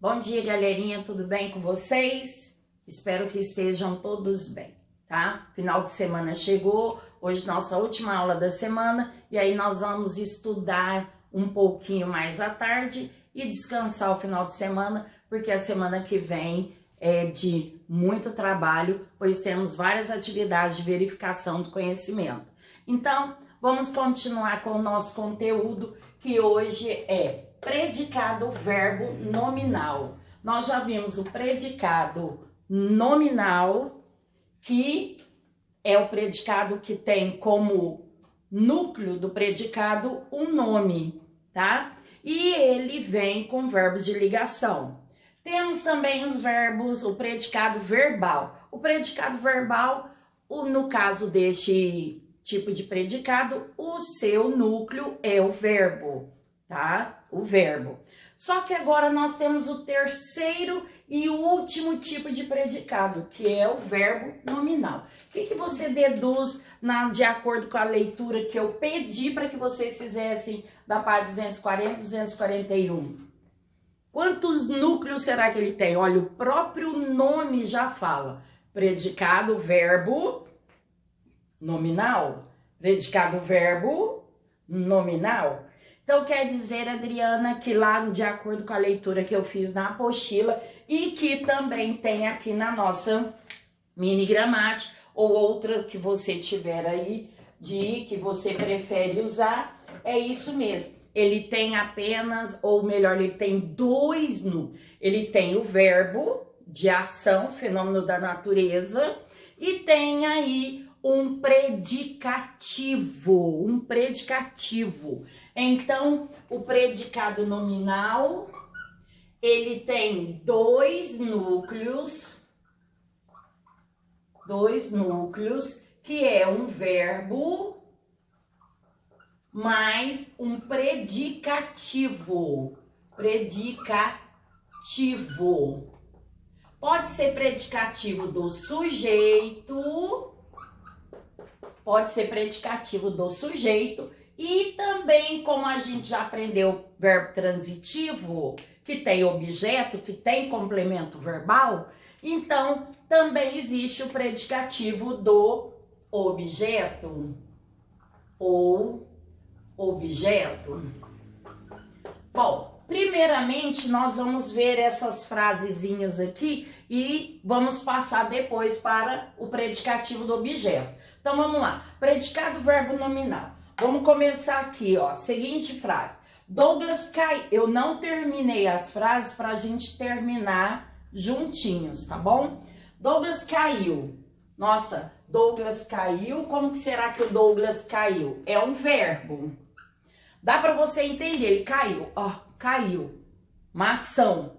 Bom dia, galerinha, tudo bem com vocês? Espero que estejam todos bem, tá? Final de semana chegou, hoje nossa última aula da semana e aí nós vamos estudar um pouquinho mais à tarde e descansar o final de semana, porque a semana que vem é de muito trabalho, pois temos várias atividades de verificação do conhecimento. Então, vamos continuar com o nosso conteúdo, que hoje é predicado verbo nominal. Nós já vimos o predicado nominal, que é o predicado que tem como núcleo do predicado um nome, tá? E ele vem com verbos de ligação. Temos também os verbos, o predicado verbal. O predicado verbal, no caso deste tipo de predicado, o seu núcleo é o verbo, tá? O verbo. Só que agora nós temos o terceiro e último tipo de predicado, que é o verbo nominal. O que você deduz de acordo com a leitura que eu pedi para que vocês fizessem da página 240 e 241? Quantos núcleos será que ele tem? Olha, o próprio nome já fala. Predicado verbo nominal. Predicado verbo nominal. Então, quer dizer, Adriana, que lá, de acordo com a leitura que eu fiz na apostila e que também tem aqui na nossa mini gramática, ou outra que você tiver aí, que você prefere usar, é isso mesmo. Ele tem apenas, ou melhor, ele tem dois núcleos. Ele tem o verbo de ação, fenômeno da natureza, e tem aí um predicativo, Então, o predicado nominal, ele tem dois núcleos, que é um verbo mais um predicativo. Pode ser predicativo do sujeito, e também, como a gente já aprendeu, verbo transitivo, que tem objeto, que tem complemento verbal, então também existe o predicativo do objeto ou objeto. Bom, primeiramente nós vamos ver essas frasezinhas aqui e vamos passar depois para o predicativo do objeto. Então vamos lá, predicado verbo nominal. Vamos começar aqui, ó, seguinte frase. Douglas caiu. Eu não terminei as frases para a gente terminar juntinhos, tá bom? Douglas caiu. Nossa, Douglas caiu. Como que será que o Douglas caiu? É um verbo. Dá para você entender, ele caiu, ó, caiu. Uma ação.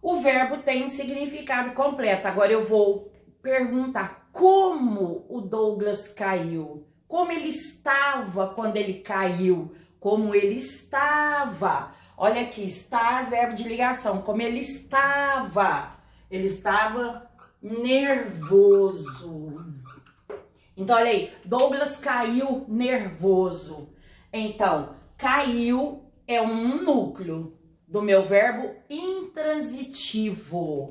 O verbo tem um significado completo. Agora eu vou perguntar como o Douglas caiu. Como ele estava quando ele caiu? Como ele estava? Olha aqui, estar, verbo de ligação. Como ele estava? Ele estava nervoso. Então, olha aí, Douglas caiu nervoso. Então, caiu é um núcleo do meu verbo intransitivo.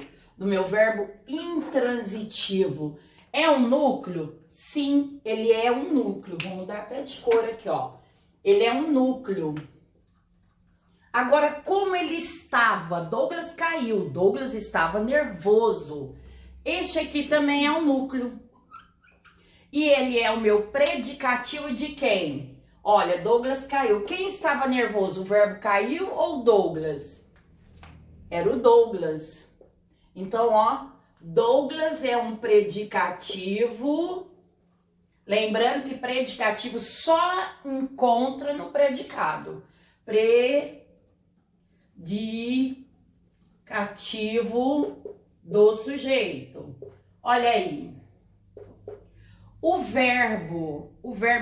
É um núcleo? Sim, ele é um núcleo. Vou mudar até de cor aqui, ó. Ele é um núcleo. Agora, como ele estava? Douglas caiu. Douglas estava nervoso. Este aqui também é um núcleo. E ele é o meu predicativo de quem? Olha, Douglas caiu. Quem estava nervoso? O verbo caiu ou Douglas? Era o Douglas. Então, ó, Douglas é um predicativo. Lembrando que predicativo só encontra no predicado. Predicativo do sujeito. Olha aí. O verbo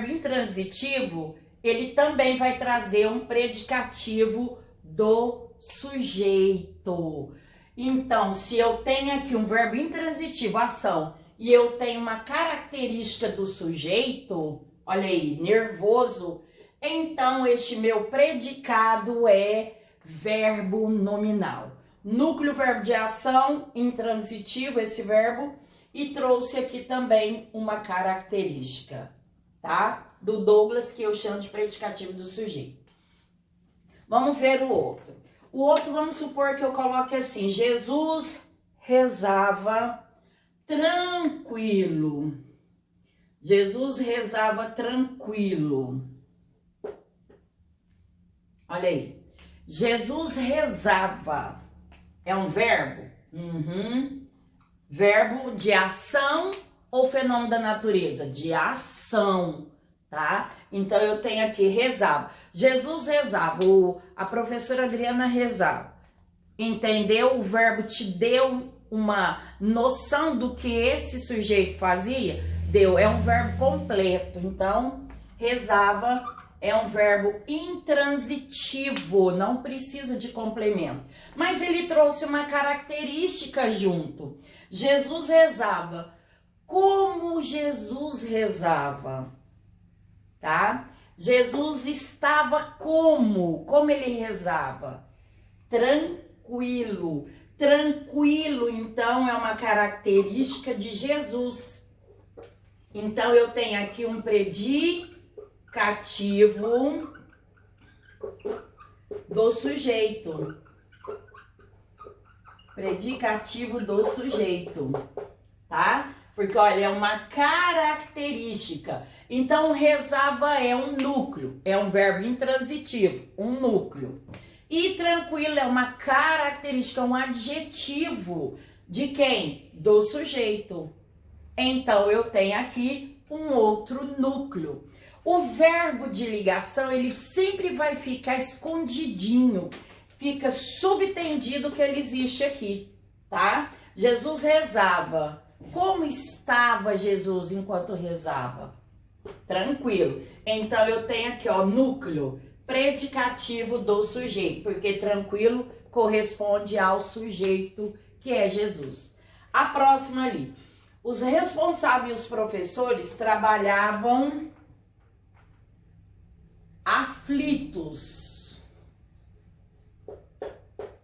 intransitivo, ele também vai trazer um predicativo do sujeito. Então, se eu tenho aqui um verbo intransitivo, ação, e eu tenho uma característica do sujeito, olha aí, nervoso, então este meu predicado é verbo nominal. núcleo, verbo de ação, intransitivo esse verbo, e trouxe aqui também uma característica, tá? Do Douglas, que eu chamo de predicativo do sujeito. Vamos ver o outro. O outro, vamos supor que eu coloque assim: Jesus rezava tranquilo. Jesus rezava tranquilo. Olha aí. Jesus rezava. É um verbo? Verbo de ação ou fenômeno da natureza? De ação, tá? Então, eu tenho aqui rezava. Jesus rezava. A professora Adriana rezava. Entendeu? O verbo te deu uma noção do que esse sujeito fazia? Deu. É um verbo completo. Então, rezava é um verbo intransitivo, não precisa de complemento. Mas ele trouxe uma característica junto. Jesus rezava. Como Jesus rezava? Tá? Jesus estava como? Como ele rezava? Tranquilo. Tranquilo, então, é uma característica de Jesus. Então, eu tenho aqui um predicativo do sujeito. Predicativo do sujeito, tá? Porque, olha, é uma característica. Então, rezava é um núcleo, é um verbo intransitivo, um núcleo. E tranquilo é uma característica, um adjetivo de quem? Do sujeito. Então, eu tenho aqui um outro núcleo. O verbo de ligação, ele sempre vai ficar escondidinho, fica subtendido que ele existe aqui, tá? Jesus rezava. Como estava Jesus enquanto rezava? Tranquilo. Então, eu tenho aqui, ó, núcleo, predicativo do sujeito, porque tranquilo corresponde ao sujeito que é Jesus. A próxima ali. Os responsáveis e os professores trabalhavam aflitos.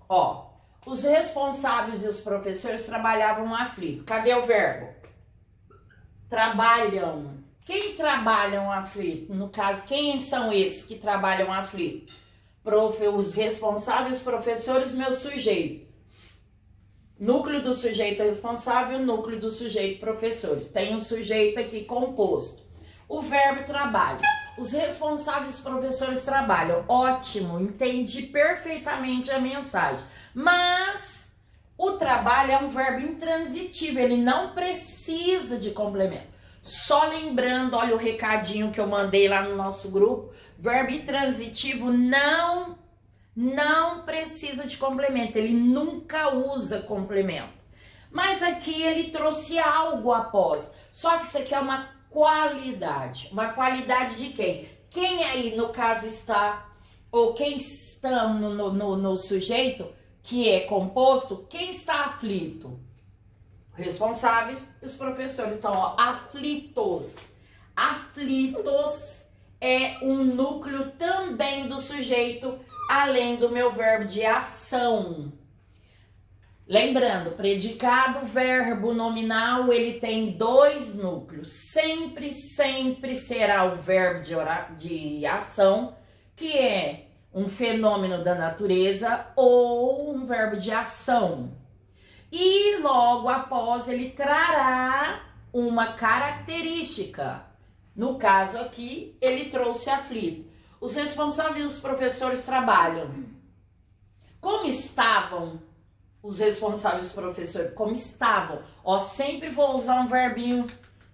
Ó, os responsáveis e os professores trabalhavam aflitos. Cadê o verbo? Trabalham. Quem trabalham aflito? No caso, quem são esses que trabalham aflito? Os responsáveis, professores, meu sujeito. Núcleo do sujeito responsável, núcleo do sujeito professores. Tem um sujeito aqui composto. O verbo trabalho. Os responsáveis professores trabalham. Ótimo, entendi perfeitamente a mensagem. Mas o trabalho é um verbo intransitivo, ele não precisa de complemento. Só lembrando, olha o recadinho que eu mandei lá no nosso grupo. Verbo intransitivo não precisa de complemento, ele nunca usa complemento. Mas aqui ele trouxe algo após. Só que isso aqui é uma qualidade. Uma qualidade de quem? Quem aí no caso está, ou quem está no sujeito que é composto, quem está aflito? Responsáveis e os professores. Então, ó, aflitos. Aflitos é um núcleo também do sujeito, além do meu verbo de ação. Lembrando, predicado, verbo nominal, ele tem dois núcleos. Sempre será o verbo de ação, que é um fenômeno da natureza, ou um verbo de ação. E logo após ele trará uma característica. No caso aqui, ele trouxe aflito. Os responsáveis e os professores trabalham. Como estavam os responsáveis e os professores? Como estavam? Ó, sempre vou usar um verbinho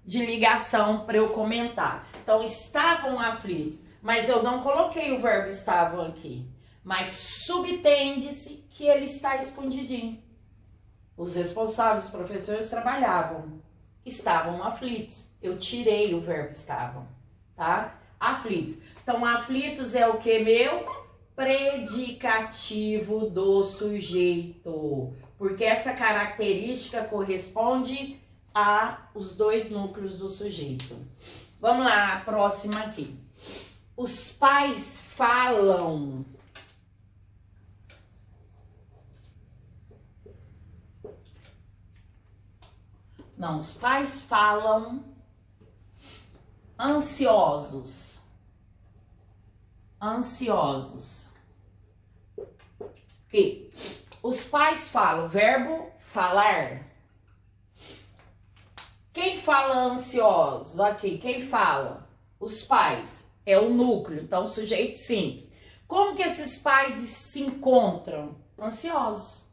de ligação para eu comentar. Então, estavam aflitos. Mas eu não coloquei o verbo estavam aqui. Mas subtende-se que ele está escondidinho. Os responsáveis, os professores trabalhavam, estavam aflitos. Eu tirei o verbo estavam, tá? Aflitos. Então, aflitos é o que, meu? Predicativo do sujeito. Porque essa característica corresponde a os dois núcleos do sujeito. Vamos lá, a próxima aqui. Os pais falam. Não, os pais falam ansiosos. Ansiosos. Que os pais falam, verbo falar. Quem fala ansiosos? Aqui, quem fala? Os pais. É o núcleo, então sujeito simples. Como que esses pais se encontram? Ansiosos.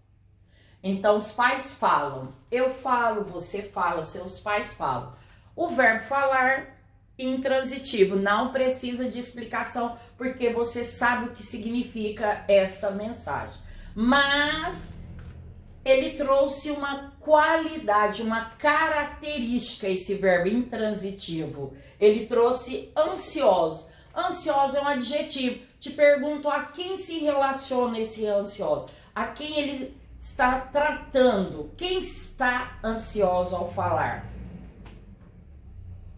Então os pais falam. Eu falo, você fala, seus pais falam. O verbo falar, intransitivo, não precisa de explicação, porque você sabe o que significa esta mensagem. Mas ele trouxe uma qualidade, uma característica, esse verbo intransitivo. Ele trouxe ansioso. Ansioso é um adjetivo. Te pergunto a quem se relaciona esse ansioso? A quem ele está tratando? Quem está ansioso ao falar?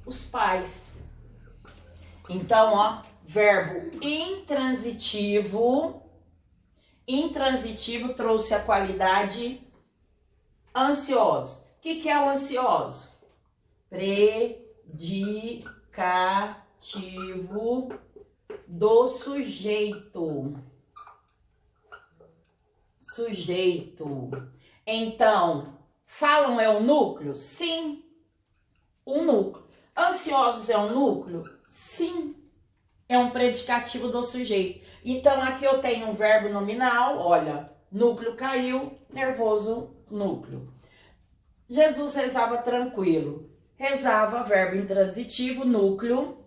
Os pais. Então, ó, verbo intransitivo. Intransitivo trouxe a qualidade ansioso. O que é o ansioso? Predicativo do sujeito. Sujeito. Então, falam é o núcleo? Sim, o núcleo. Ansiosos é um núcleo? Sim, é um predicativo do sujeito. Então, aqui eu tenho um verbo nominal, olha, núcleo caiu, nervoso, núcleo. Jesus rezava tranquilo. Rezava, verbo intransitivo, núcleo.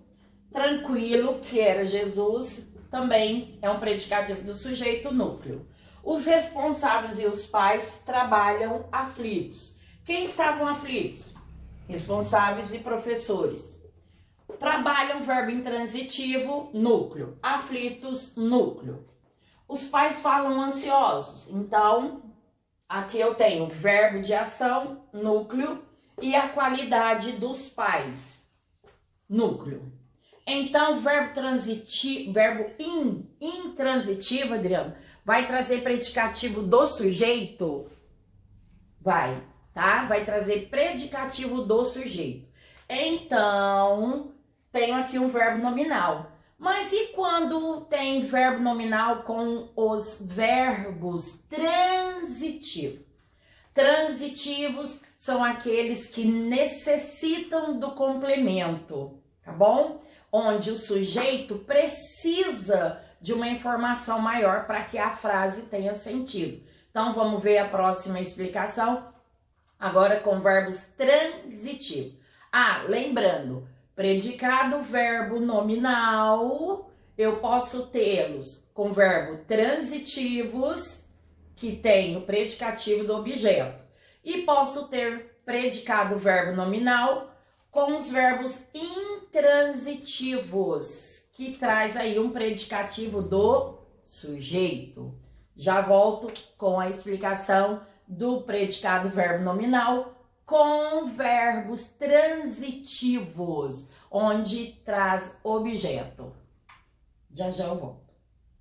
Tranquilo, que era Jesus, também é um predicativo do sujeito, núcleo. Os responsáveis e os pais trabalham aflitos. Quem estavam aflitos? Responsáveis e professores. Trabalham, verbo intransitivo, núcleo. Aflitos, núcleo. Os pais falam ansiosos. Então, aqui eu tenho verbo de ação, núcleo, e a qualidade dos pais, núcleo. Então, verbo transitivo, verbo intransitivo, Adriano, vai trazer predicativo do sujeito? Vai, tá? Vai trazer predicativo do sujeito. Então, tenho aqui um verbo nominal. Mas e quando tem verbo nominal com os verbos transitivos? Transitivos são aqueles que necessitam do complemento, tá bom? Onde o sujeito precisa de uma informação maior para que a frase tenha sentido. Então, vamos ver a próxima explicação, agora com verbos transitivos. Ah, lembrando, predicado, verbo nominal, eu posso tê-los com verbo transitivos, que tem o predicativo do objeto. E posso ter predicado, verbo nominal, com os verbos intransitivos, que traz aí um predicativo do sujeito. Já volto com a explicação do predicado verbo nominal com verbos transitivos, onde traz objeto. Já eu volto.